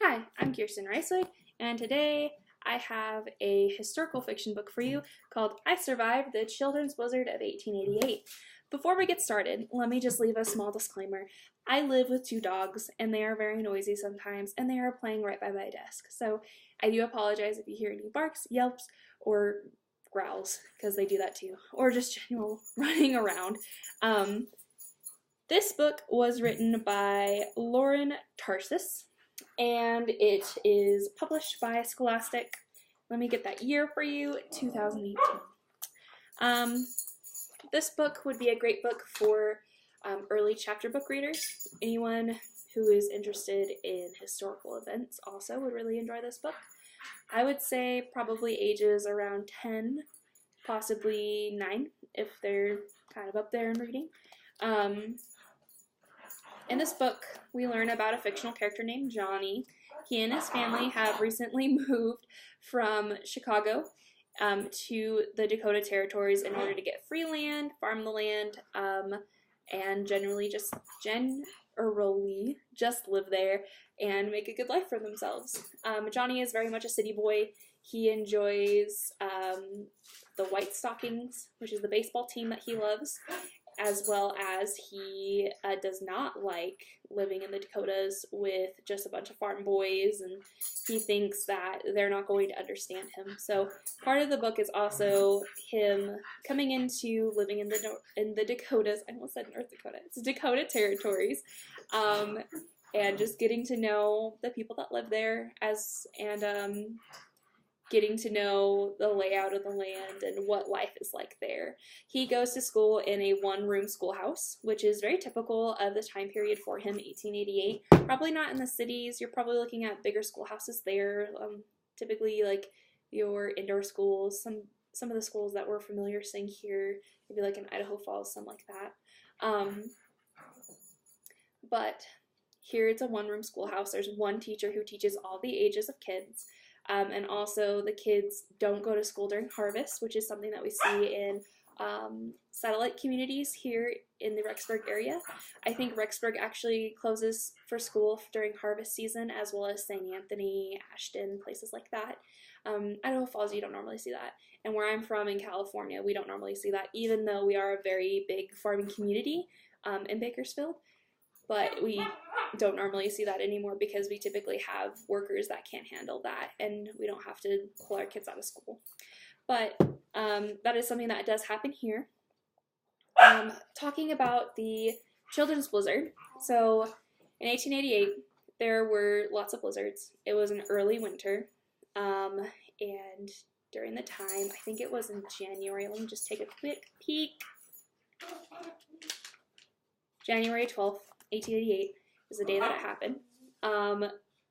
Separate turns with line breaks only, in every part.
Hi, I'm Kirsten Reiswig, and today I have a historical fiction book for you called I Survived the Children's Blizzard of 1888. Before we get started, let me just leave a small disclaimer. I live with two dogs, and they are very noisy sometimes, and they are playing right by my desk. So I do apologize if you hear any barks, yelps, or growls, because they do that too, or just general running around. This book was written by Lauren Tarshis, and it is published by Scholastic. Let me get that year for you, 2018. This book would be a great book for early chapter book readers. Anyone who is interested in historical events also would really enjoy this book. I would say probably ages around 10, possibly 9, if they're kind of up there in reading. In this book, we learn about a fictional character named Johnny. He and his family have recently moved from Chicago to the Dakota Territories in order to get free land, farm the land, and generally just live there and make a good life for themselves. Johnny is very much a city boy. He enjoys the White Stockings, which is the baseball team that he loves, as well as he does not like living in the Dakotas with just a bunch of farm boys, and he thinks that they're not going to understand him. So part of the book is also him coming into living in the Dakotas. I almost said North Dakota. It's Dakota Territories, and just getting to know the people that live there and getting to know the layout of the land and what life is like there. He goes to school in a one-room schoolhouse, which is very typical of the time period for him, 1888. Probably not in the cities. You're probably looking at bigger schoolhouses there, typically like your indoor schools, some of the schools that we're familiar seeing here, maybe like in Idaho Falls, something like that. But here it's a one-room schoolhouse. There's one teacher who teaches all the ages of kids. And also the kids don't go to school during harvest, which is something that we see in satellite communities here in the Rexburg area. I think Rexburg actually closes for school during harvest season, as well as St. Anthony, Ashton, places like that. Idaho Falls, you don't normally see that. And where I'm from in California, we don't normally see that, even though we are a very big farming community in Bakersfield. But we don't normally see that anymore because we typically have workers that can't handle that, and we don't have to pull our kids out of school. But that is something that does happen here. Talking about the children's blizzard. So in 1888, there were lots of blizzards. It was an early winter, and during the time, I think it was in January. Let me just take a quick peek. January 12th, 1888 is the day that it happened.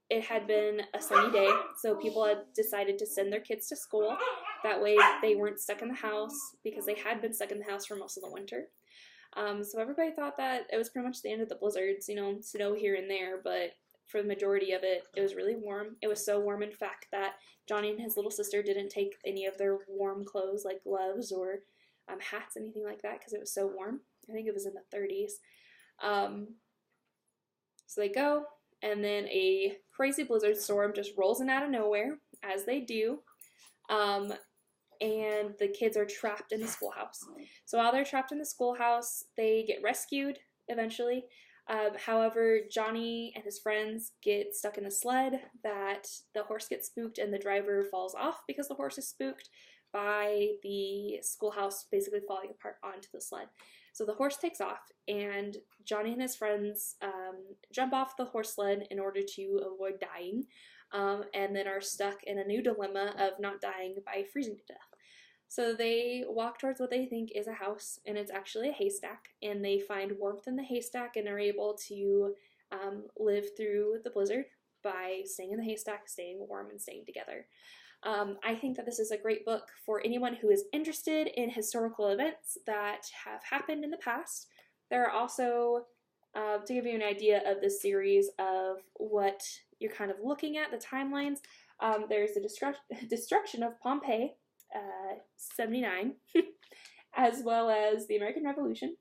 It had been a sunny day, so people had decided to send their kids to school. That way they weren't stuck in the house, because they had been stuck in the house for most of the winter. So everybody thought that it was pretty much the end of the blizzards, snow here and there, but for the majority of it, it was really warm. It was so warm, in fact, that Johnny and his little sister didn't take any of their warm clothes, like gloves or hats, anything like that, because it was so warm. I think it was in the 30s. So they go, and then a crazy blizzard storm just rolls in out of nowhere, as they do, and the kids are trapped in the schoolhouse. So while they're trapped in the schoolhouse, they get rescued eventually. However, Johnny and his friends get stuck in a sled, that the horse gets spooked, and the driver falls off because the horse is spooked by the schoolhouse basically falling apart onto the sled. So the horse takes off, and Johnny and his friends jump off the horse sled in order to avoid dying, and then are stuck in a new dilemma of not dying by freezing to death. So they walk towards what they think is a house, and it's actually a haystack, and they find warmth in the haystack and are able to live through the blizzard by staying in the haystack, staying warm, and staying together. I think that this is a great book for anyone who is interested in historical events that have happened in the past. There are also, to give you an idea of the series of what you're kind of looking at, the timelines, there's the destruction of Pompeii, 79, as well as the American Revolution,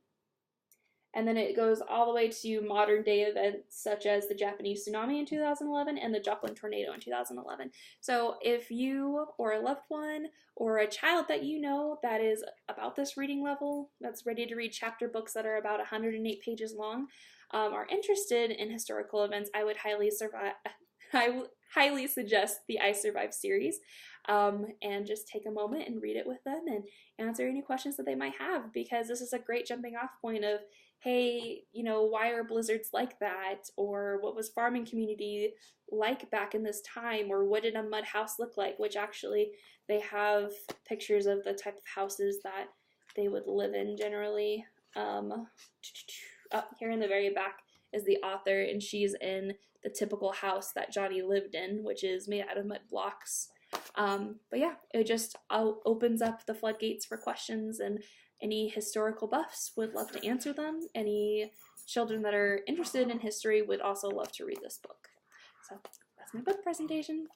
And then it goes all the way to modern day events such as the Japanese tsunami in 2011 and the Joplin tornado in 2011. So if you or a loved one or a child that you know that is about this reading level, that's ready to read chapter books that are about 108 pages long, are interested in historical events, I would highly suggest the I Survived series, and just take a moment and read it with them and answer any questions that they might have, because this is a great jumping off point of, hey, you know, why are blizzards like that? Or what was farming community like back in this time? Or what did a mud house look like? Which actually they have pictures of the type of houses that they would live in generally. Up here in the very back is the author, and she's in the typical house that Johnny lived in, which is made out of mud blocks. But yeah, it just opens up the floodgates for questions, and any historical buffs would love to answer them. Any children that are interested in history would also love to read this book. So that's my book presentation.